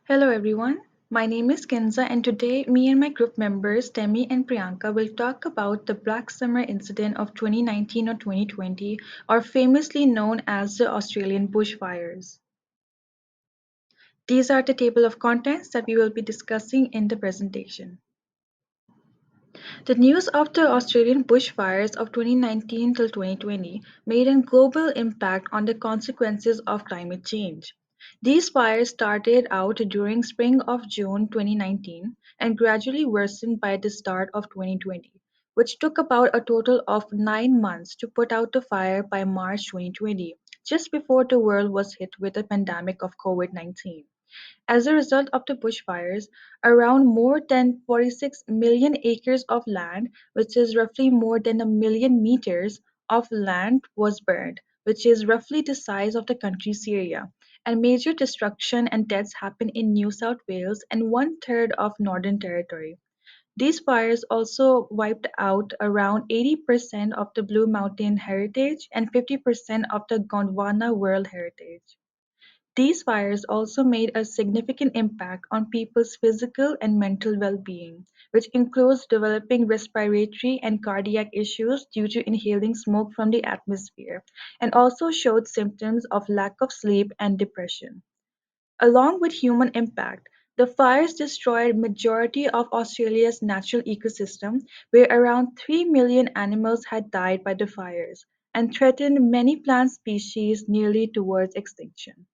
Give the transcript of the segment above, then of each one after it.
Hello everyone, my name is Kenza and today me and my group members Temi and Priyanka will talk about the Black Summer incident of 2019 or 2020 or famously known as the Australian bushfires. These are the table of contents that we will be discussing in the presentation. The news of the Australian bushfires of 2019 till 2020 made a global impact on the consequences of climate change. These fires started out during spring of June 2019 and gradually worsened by the start of 2020, which took about a total of 9 months to put out the fire by March 2020, just before the world was hit with the pandemic of COVID-19. As a result of the bushfires, around more than 46 million acres of land, which is roughly more than a million meters of land, was burned, which is roughly the size of the country Syria. And major destruction and deaths happened in New South Wales and one third of Northern Territory. These fires also wiped out around 80% of the Blue Mountain heritage and 50% of the Gondwana World Heritage. These fires also made a significant impact on people's physical and mental well-being, which includes developing respiratory and cardiac issues due to inhaling smoke from the atmosphere, and also showed symptoms of lack of sleep and depression. Along with human impact, the fires destroyed majority of Australia's natural ecosystem, where around 3 million animals had died by the fires, and threatened many plant species nearly towards extinction.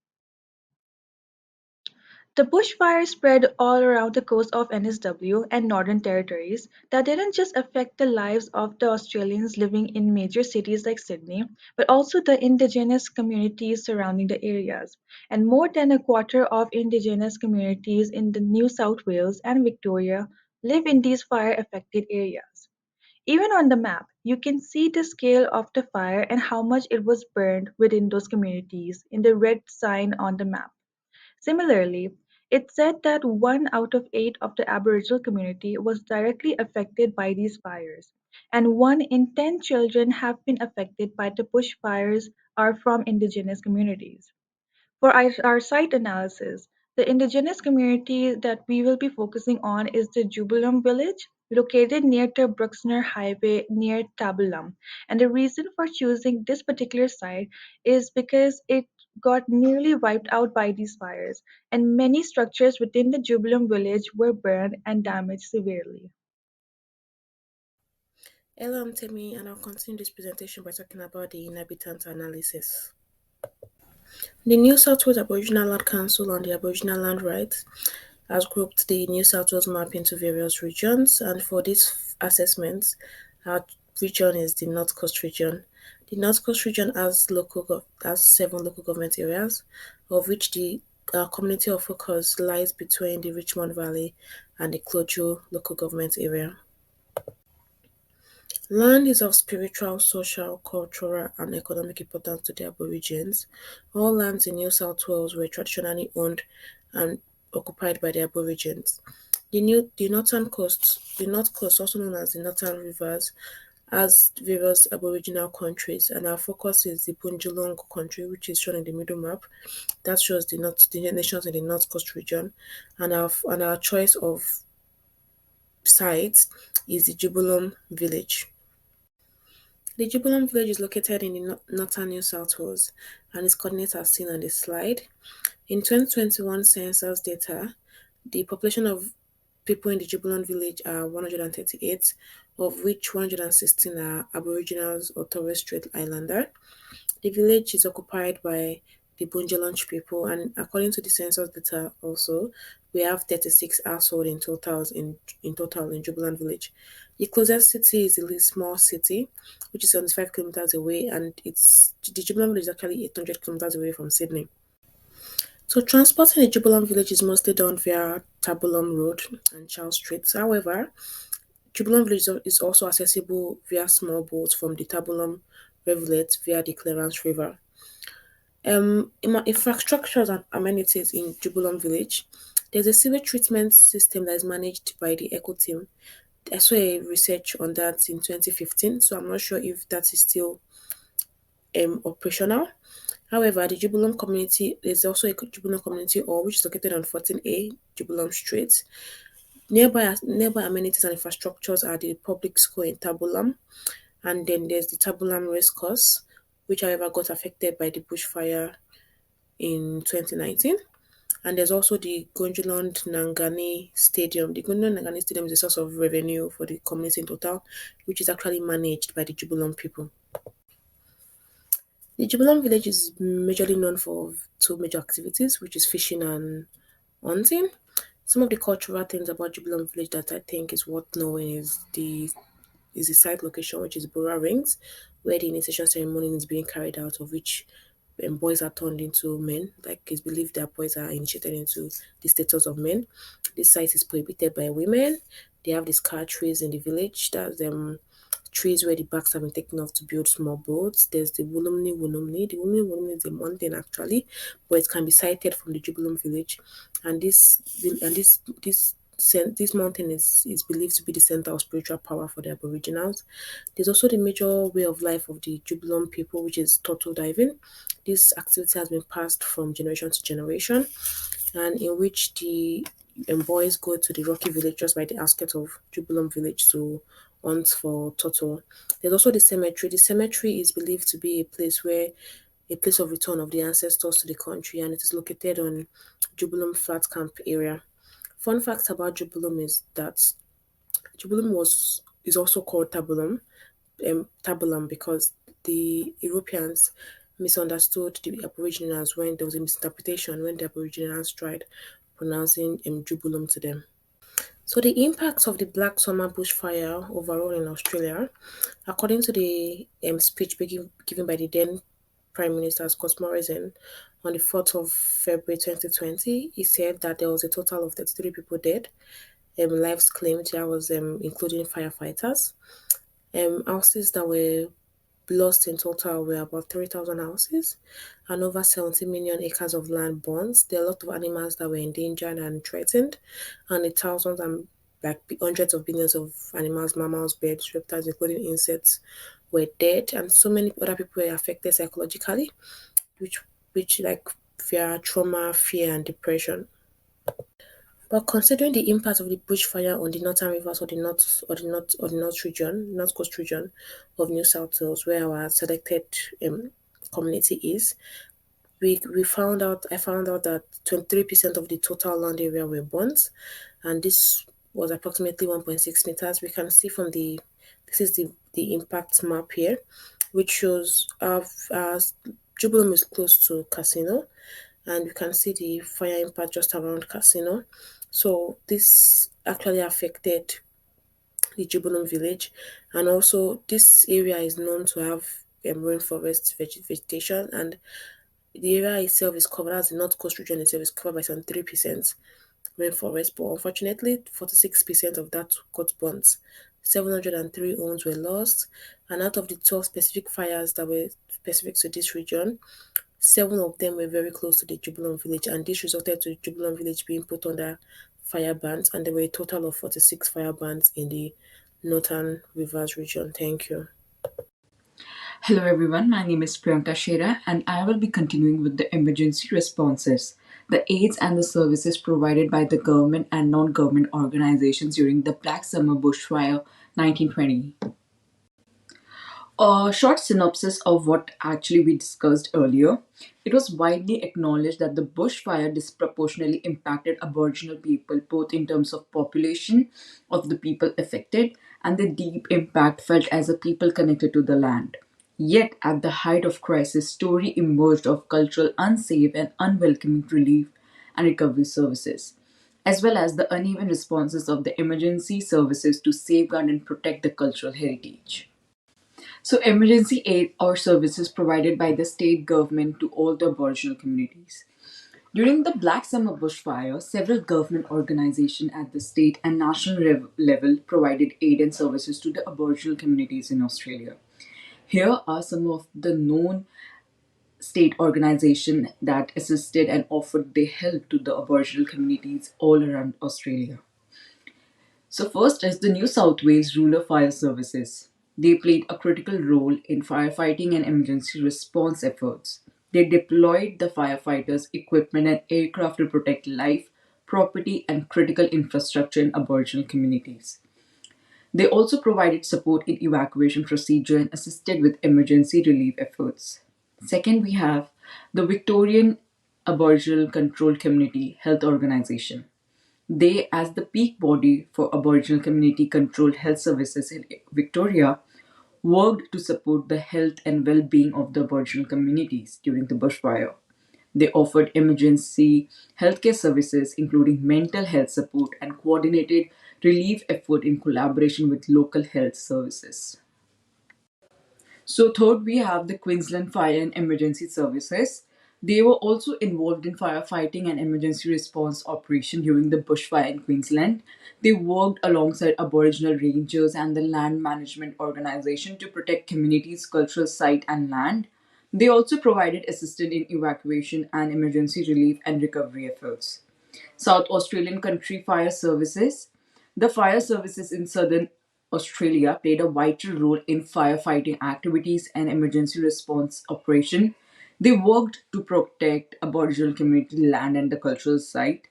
The bushfires spread all around the coast of NSW and Northern Territories that didn't just affect the lives of the Australians living in major cities like Sydney, but also the Indigenous communities surrounding the areas. And more than a quarter of Indigenous communities in the New South Wales and Victoria live in these fire affected areas. Even on the map, you can see the scale of the fire and how much it was burned within those communities in the red sign on the map. Similarly, it said that 1 out of 8 of the Aboriginal community was directly affected by these fires, and 1 in 10 children have been affected by the bushfires are from Indigenous communities. For our site analysis, the Indigenous community that we will be focusing on is the Jubilam village, located near the Bruxner Highway near Tabulam. And the reason for choosing this particular site is because it got nearly wiped out by these fires, and many structures within the Jubilam village were burned and damaged severely. Hello, I'm Temi, and I'll continue this presentation by talking about the inhabitant analysis. The New South Wales Aboriginal Land Council on the Aboriginal Land Rights has grouped the New South Wales map into various regions, and for this assessment, our region is the North Coast region. The North Coast region has 7 local government areas, of which the community of focus lies between the Richmond Valley and the Klojo local government area. Land is of spiritual, social, cultural, and economic importance to the Aborigines. All lands in New South Wales were traditionally owned and occupied by the Aborigines. The North Coast, also known as the Northern Rivers, has various Aboriginal countries, and our focus is the Bundjalung country, which is shown in the middle map. That shows the nations in the North Coast region, and our choice of site is the Jubilee village. The Jubilant village is located in the northern New South Wales and its coordinates are seen on the slide. In 2021 census data, the population of people in the Jubilant village are 138, of which 116 are Aboriginals or Torres Strait Islander. The village is occupied by the Bunjalunch people, and according to the census data, also we have 36 households in total in Jubilant village. The closest city is the Lismore city, which is 75 kilometers away, and the Jubilant village is actually 800 kilometers away from Sydney. So transport in the Jubilant village is mostly done via Tabulum Road and Charles Street. However, Jubilant village is also accessible via small boats from the Tabulum rivulet via the Clarence River. Infrastructures and amenities in Jubilant village. There's a sewage treatment system that is managed by the Eco team. I saw a research on that in 2015, so I'm not sure if that is still operational. However, the Jubilant community, there's also a Jubilant community hall which is located on 14A Jubilant Street. Nearby amenities and infrastructures are the public school in Tabulam, and then there's the Tabulam race course, which however got affected by the bushfire in 2019. And there's also the Gonjuland Nangani Stadium. The Gonjuland Nangani Stadium is a source of revenue for the community in total, which is actually managed by the Jubilant people. The Jubilant village is majorly known for two major activities, which is fishing and hunting. Some of the cultural things about Jubilant village that I think is worth knowing is the site location, which is Bora Rings, where the initiation ceremony is being carried out, of which boys are turned into men. Like it's believed that boys are initiated into the status of men. This site is prohibited by women. They have the scar trees in the village. That's trees where the barks have been taken off to build small boats. There's the Wulumni Wunumni. The Wulumni Wunumni is a mountain actually, but it can be sighted from the Jubilant village. And this mountain is believed to be the center of spiritual power for the Aboriginals. There's also the major way of life of the Jubilant people, which is turtle diving. This activity has been passed from generation to generation, and in which the boys go to the rocky village just by the outskirts of Jubilant village to hunt for turtle. There's also the cemetery. The cemetery is believed to be a place of return of the ancestors to the country, and it is located on Jubilant Flat Camp area. Fun fact about Jubilant is that Jubilant is also called Tabulam because the Europeans misunderstood the Aboriginals when there was a misinterpretation when the Aboriginals tried pronouncing Jubulum to them. So the impacts of the Black Summer bushfire overall in Australia, according to the speech given by the then Prime Minister Scott Morrison on the 4th of February 2020, he said that there was a total of 33 people dead, lives claimed, that was including firefighters. Houses that were lost in total were about 3,000 houses and over 70 million acres of land burnt. There are a lot of animals that were endangered and threatened, and the thousands and like hundreds of billions of animals, mammals, birds, reptiles, including insects, were dead, and so many other people were affected psychologically, which like trauma, fear, and depression. But considering the impact of the bushfire on the northern rivers or the north region, north coast region of New South Wales, where our selected community is, I found out that 23% of the total land area were burnt, and this was approximately 1.6 meters. We can see from this is the impact map here, which shows Jubilee is close to Casino, and you can see the fire impact just around Casino. So this actually affected the Jubilee village, and also this area is known to have rainforest vegetation, and the area itself is covered, as the North Coast region itself is covered by some 3% rainforest, but unfortunately 46% of that got burnt. 703 homes were lost, and out of the 12 specific fires that were specific to this region, 7 of them were very close to the Jubilant village, and this resulted to Jubilant village being put under fire bans, and there were a total of 46 fire bans in the Northern Rivers region. Thank you. Hello everyone, my name is Priyanka Shera and I will be continuing with the emergency responses, the aids and the services provided by the government and non-government organizations during the Black Summer Bushfire 1920. A short synopsis of what actually we discussed earlier. It was widely acknowledged that the bushfire disproportionately impacted Aboriginal people, both in terms of population of the people affected and the deep impact felt as a people connected to the land. Yet, at the height of crisis, story emerged of cultural unsafe and unwelcoming relief and recovery services, as well as the uneven responses of the emergency services to safeguard and protect the cultural heritage. So, emergency aid or services provided by the state government to all the Aboriginal communities. During the Black Summer bushfire, several government organizations at the state and national level provided aid and services to the Aboriginal communities in Australia. Here are some of the known state organizations that assisted and offered their help to the Aboriginal communities all around Australia. So, first is the New South Wales Rural Fire Services. They played a critical role in firefighting and emergency response efforts. They deployed the firefighters, equipment, and aircraft to protect life, property, and critical infrastructure in Aboriginal communities. They also provided support in evacuation procedure and assisted with emergency relief efforts. Second, we have the Victorian Aboriginal Control Community Health Organization. They, as the peak body for Aboriginal community controlled health services in Victoria, worked to support the health and well being of the Aboriginal communities during the bushfire. They offered emergency healthcare services, including mental health support and coordinated relief effort in collaboration with local health services. So, third, we have the Queensland Fire and Emergency Services. They were also involved in firefighting and emergency response operation during the bushfire in Queensland. They worked alongside Aboriginal rangers and the Land Management Organization to protect communities' cultural site and land. They also provided assistance in evacuation and emergency relief and recovery efforts. South Australian Country Fire Services. The fire services in southern Australia played a vital role in firefighting activities and emergency response operation. They worked to protect Aboriginal community land and the cultural site.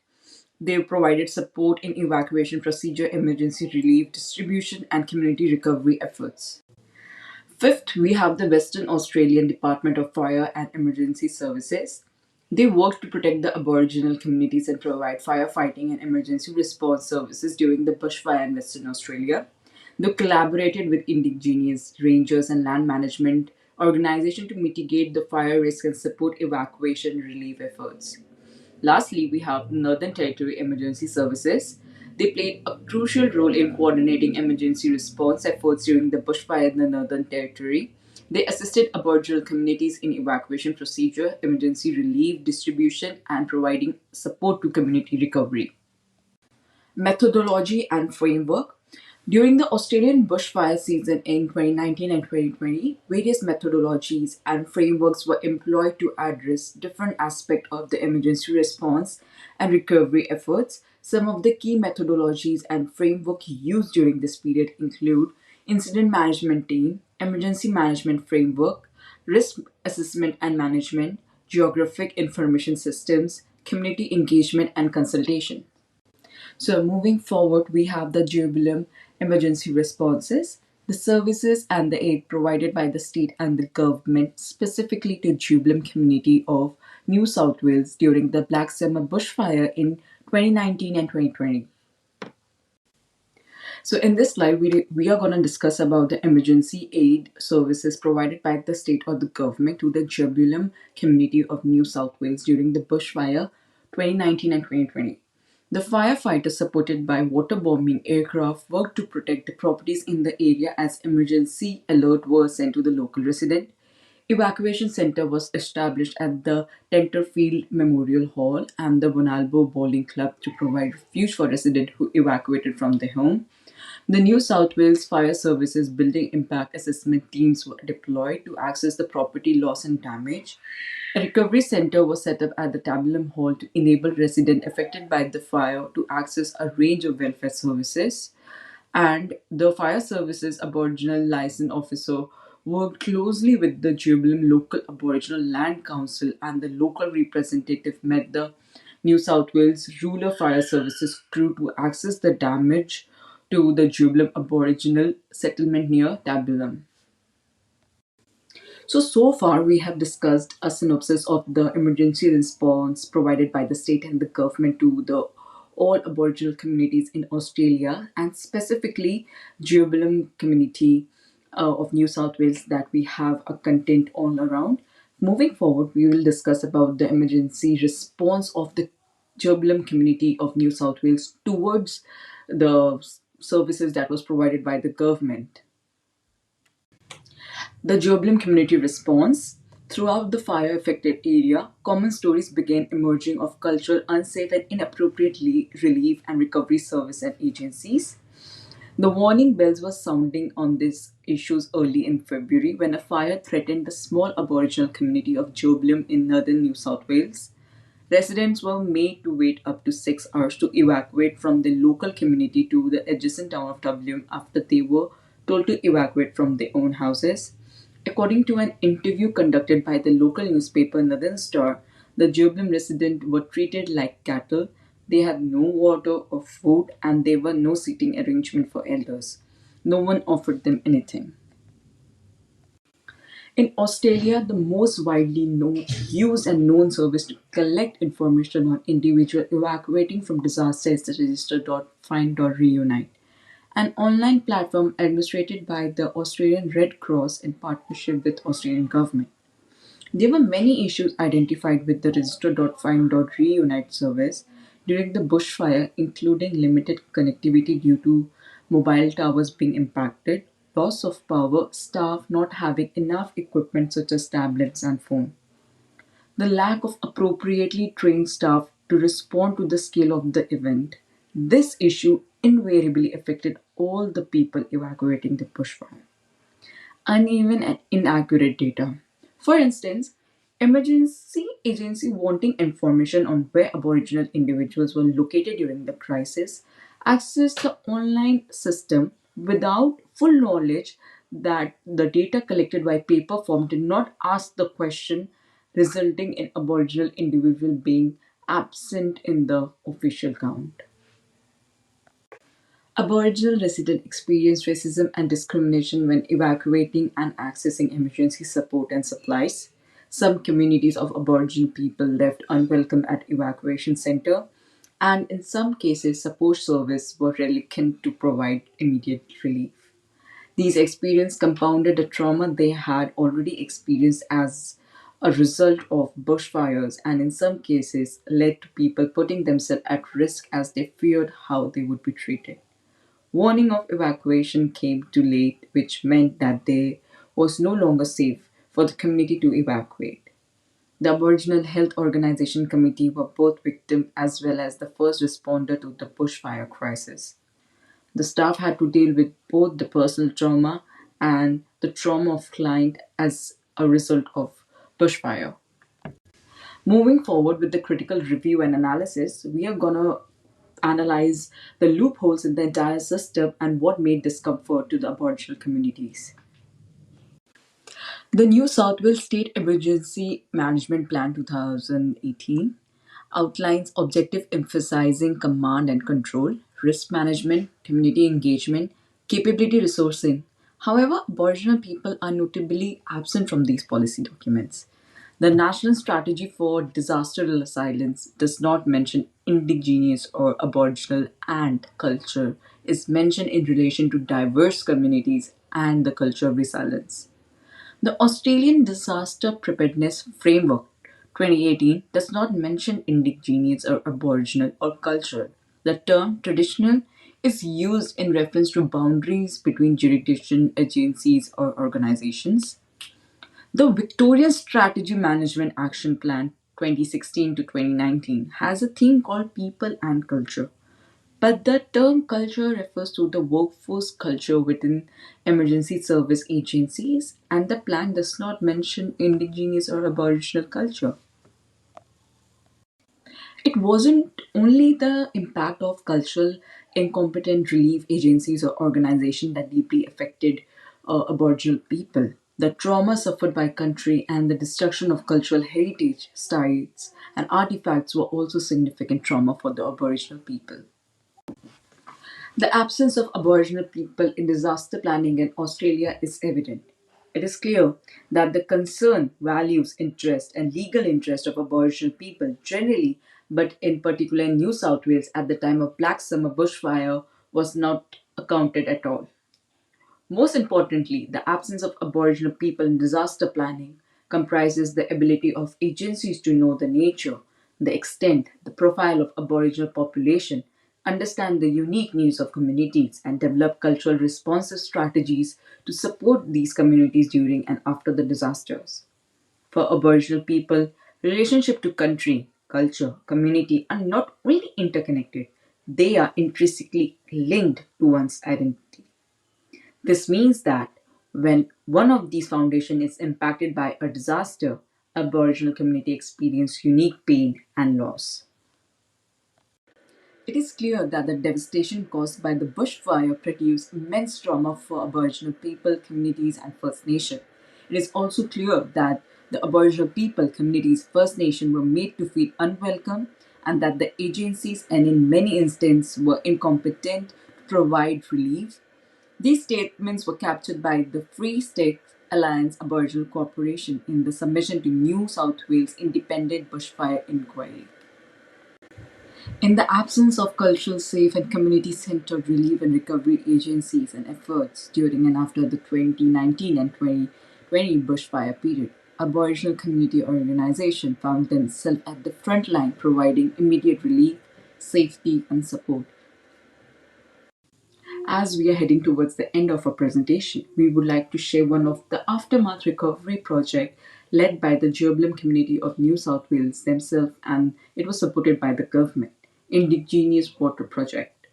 They provided support in evacuation procedure, emergency relief distribution, and community recovery efforts. Fifth, we have the Western Australian Department of Fire and Emergency Services. They work to protect the Aboriginal communities and provide firefighting and emergency response services during the bushfire in Western Australia. They collaborated with Indigenous rangers and land management organizations to mitigate the fire risk and support evacuation relief efforts. Lastly, we have Northern Territory Emergency Services. They played a crucial role in coordinating emergency response efforts during the bushfire in the Northern Territory. They assisted Aboriginal communities in evacuation procedure, emergency relief distribution, and providing support to community recovery. Methodology and framework. During the Australian bushfire season in 2019 and 2020, various methodologies and frameworks were employed to address different aspects of the emergency response and recovery efforts. Some of the key methodologies and framework used during this period include incident management team, emergency management framework, risk assessment and management, geographic information systems, community engagement and consultation. So, moving forward, we have the Jubileum emergency responses, the services and the aid provided by the state and the government specifically to Jubileum community of New South Wales during the Black Summer bushfire in 2019 and 2020. So in this slide, we are going to discuss about the emergency aid services provided by the state or the government to the Jubileum community of New South Wales during the bushfire 2019 and 2020. The firefighters, supported by waterbombing aircraft, worked to protect the properties in the area as emergency alert was sent to the local resident. Evacuation center was established at the Tenterfield Memorial Hall and the Bonalbo Bowling Club to provide refuge for residents who evacuated from their home. The New South Wales Fire Services Building Impact Assessment teams were deployed to assess the property loss and damage. A recovery center was set up at the Tabulum Hall to enable residents affected by the fire to access a range of welfare services. And the Fire Services Aboriginal Liaison Officer worked closely with the Jubileum Local Aboriginal Land Council, and the local representative met the New South Wales Rural Fire Services crew to access the damage to the Jubileum Aboriginal settlement near Tabulum. So far we have discussed a synopsis of the emergency response provided by the state and the government to the all Aboriginal communities in Australia, and specifically Jubileum community of New South Wales that we have a content all around. Moving forward, we will discuss about the emergency response of the Jubileum community of New South Wales towards the services that was provided by the government. The Jubileum community response. Throughout the fire affected area, common stories began emerging of cultural unsafe and inappropriate relief and recovery service and agencies. The warning bells were sounding on these issues early in February when a fire threatened the small Aboriginal community of Jubileum in northern New South Wales. Residents were made to wait up to 6 hours to evacuate from the local community to the adjacent town of Dublin after they were told to evacuate from their own houses. According to an interview conducted by the local newspaper Northern Star, the Jubilee residents were treated like cattle. They had no water or food, and there were no seating arrangement for elders. No one offered them anything. In Australia, the most widely known, used and known service to collect information on individuals evacuating from disaster is the register.find.reunite, an online platform administered by the Australian Red Cross in partnership with Australian government. There were many issues identified with the register.find.reunite service during the bushfire, including limited connectivity due to mobile towers being impacted, loss of power, staff not having enough equipment such as tablets and phone, the lack of appropriately trained staff to respond to the scale of the event. This issue invariably affected all the people evacuating the bushfire. Uneven and inaccurate data. For instance, emergency agency wanting information on where Aboriginal individuals were located during the crisis accessed the online system without full knowledge that the data collected by paper form did not ask the question, resulting in Aboriginal individual being absent in the official count. Aboriginal residents experience racism and discrimination when evacuating and accessing emergency support and supplies. Some communities of Aboriginal people left unwelcome at evacuation center, and in some cases, support service were reluctant to provide immediate relief. These experiences compounded the trauma they had already experienced as a result of bushfires, and in some cases, led to people putting themselves at risk as they feared how they would be treated. Warning of evacuation came too late, which meant that there was no longer safe for the community to evacuate. The Aboriginal Health Organization Committee were both victim as well as the first responder to the bushfire crisis. The staff had to deal with both the personal trauma and the trauma of client as a result of bushfire. Moving forward with the critical review and analysis, we are going to analyze the loopholes in the entire system and what made discomfort to the Aboriginal communities. The New South Wales State Emergency Management Plan 2018 outlines objective emphasizing command and control, risk management, community engagement, capability resourcing. However, Aboriginal people are notably absent from these policy documents. The National Strategy for Disaster Resilience does not mention indigenous or Aboriginal and culture is mentioned in relation to diverse communities and the culture of resilience. The Australian Disaster Preparedness Framework 2018 does not mention indigenous or aboriginal or cultural. The term traditional is used in reference to boundaries between jurisdiction agencies or organizations. The Victorian Strategy Management Action Plan 2016 to 2019 has a theme called People and Culture. But the term culture refers to the workforce culture within emergency service agencies, and the plan does not mention indigenous or aboriginal culture. It wasn't only the impact of cultural incompetent relief agencies or organizations that deeply affected Aboriginal people. The trauma suffered by country and the destruction of cultural heritage, sites, and artifacts were also significant trauma for the Aboriginal people. The absence of Aboriginal people in disaster planning in Australia is evident. It is clear that the concern, values, interest, and legal interest of Aboriginal people generally, but in particular in New South Wales at the time of Black Summer bushfire, was not accounted at all. Most importantly, the absence of Aboriginal people in disaster planning comprises the ability of agencies to know the nature, the extent, the profile of Aboriginal population, understand the unique needs of communities, and develop cultural responsive strategies to support these communities during and after the disasters. For Aboriginal people, relationship to country, culture, community are not only interconnected, they are intrinsically linked to one's identity. This means that when one of these foundations is impacted by a disaster, Aboriginal community experience unique pain and loss. It is clear that the devastation caused by the bushfire produced immense trauma for Aboriginal people, communities, and First Nation. It is also clear that the Aboriginal people communities, First Nation, were made to feel unwelcome and that the agencies and in many instances were incompetent to provide relief. These statements were captured by the Free State Alliance Aboriginal Corporation in the submission to New South Wales Independent Bushfire Inquiry. In the absence of cultural, safe, and community centered relief and recovery agencies and efforts during and after the 2019 and 2020 bushfire period, Aboriginal community organizations found themselves at the front line providing immediate relief, safety, and support. As we are heading towards the end of our presentation, we would like to share one of the aftermath recovery project led by the Gerblum community of New South Wales themselves, and it was supported by the government. Indigenous Water Project,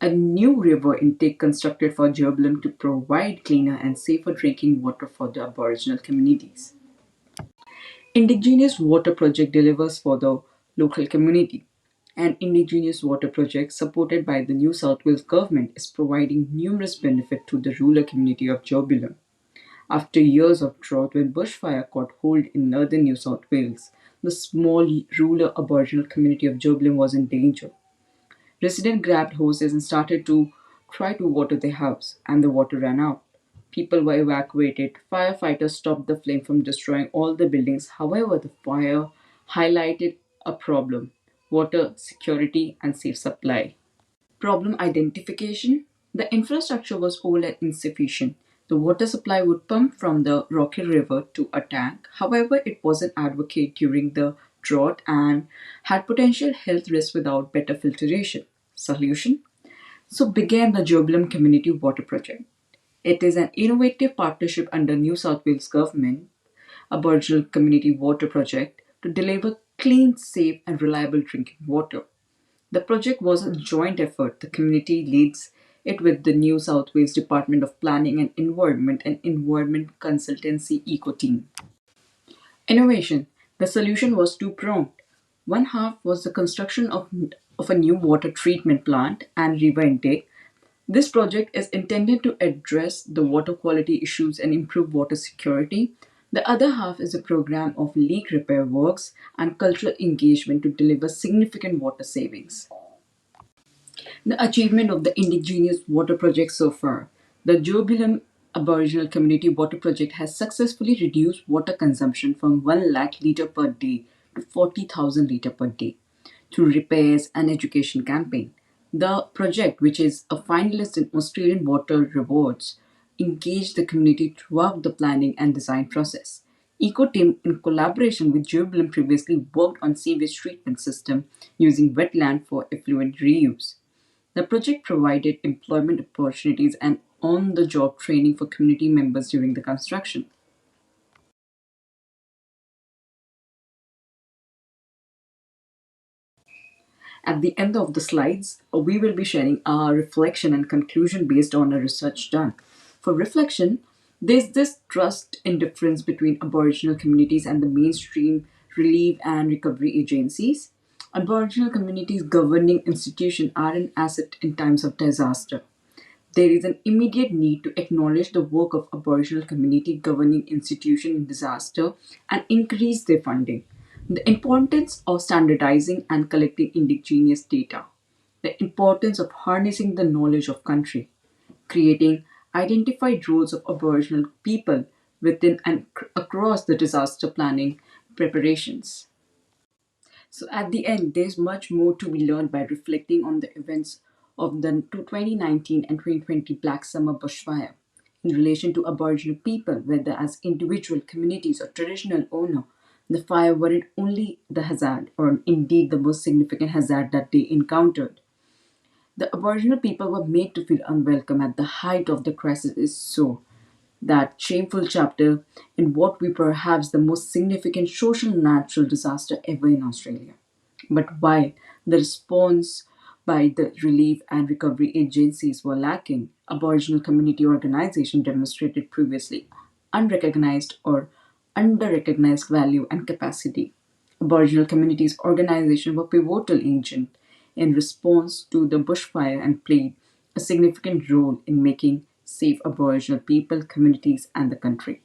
a new river intake constructed for Gerblum to provide cleaner and safer drinking water for the Aboriginal communities. Indigenous Water Project delivers for the local community. An Indigenous Water Project supported by the New South Wales government is providing numerous benefits to the rural community of Jobilum. After years of drought when bushfire caught hold in northern New South Wales, the small rural Aboriginal community of Jobilum was in danger. Residents grabbed hoses and started to try to water their house, and the water ran out. People were evacuated. Firefighters stopped the flame from destroying all the buildings. However, the fire highlighted a problem: water security and safe supply. Problem identification: the infrastructure was old and insufficient. The water supply would pump from the Rocky River to a tank. However, it wasn't adequate during the drought and had potential health risks without better filtration. Solution: so began the Jobilum Community Water Project. It is an innovative partnership under New South Wales Government Aboriginal Community Water Project to deliver clean, safe, and reliable drinking water. The project was a joint effort. The community leads it with the New South Wales Department of Planning and Environment Consultancy Eco Team. Innovation: the solution was two-pronged. One half was the construction of a new water treatment plant and river intake. This project is intended to address the water quality issues and improve water security. The other half is a program of leak repair works and cultural engagement to deliver significant water savings. The achievement of the Indigenous Water Project so far. The Jobilum Aboriginal Community Water Project has successfully reduced water consumption from 1 lakh litre per day to 40,000 litre per day through repairs and education campaign. The project, which is a finalist in Australian Water Rewards, engaged the community throughout the planning and design process. Eco Team, in collaboration with Jubilant, previously worked on sewage treatment system using wetland for effluent reuse. The project provided employment opportunities and on-the-job training for community members during the construction. At the end of the slides, we will be sharing our reflection and conclusion based on a research done. For reflection, there's this trust and difference between Aboriginal communities and the mainstream relief and recovery agencies. Aboriginal communities' governing institutions are an asset in times of disaster. There is an immediate need to acknowledge the work of Aboriginal community governing institutions in disaster and increase their funding. The importance of standardizing and collecting indigenous data. The importance of harnessing the knowledge of country. Creating identified roles of Aboriginal people within and across the disaster planning preparations. So at the end, there's much more to be learned by reflecting on the events of the 2019 and 2020 Black Summer bushfire in relation to Aboriginal people, whether as individual communities or traditional owner. The fire weren't only the hazard, or indeed the most significant hazard that they encountered. The Aboriginal people were made to feel unwelcome at the height of the crisis is so that shameful chapter in what we perhaps the most significant social natural disaster ever in Australia. But while the response by the relief and recovery agencies were lacking, Aboriginal community organizations demonstrated previously unrecognized or under-recognized value and capacity. Aboriginal communities organizations were pivotal agent in response to the bushfire and played a significant role in making safe Aboriginal people, communities, and the country.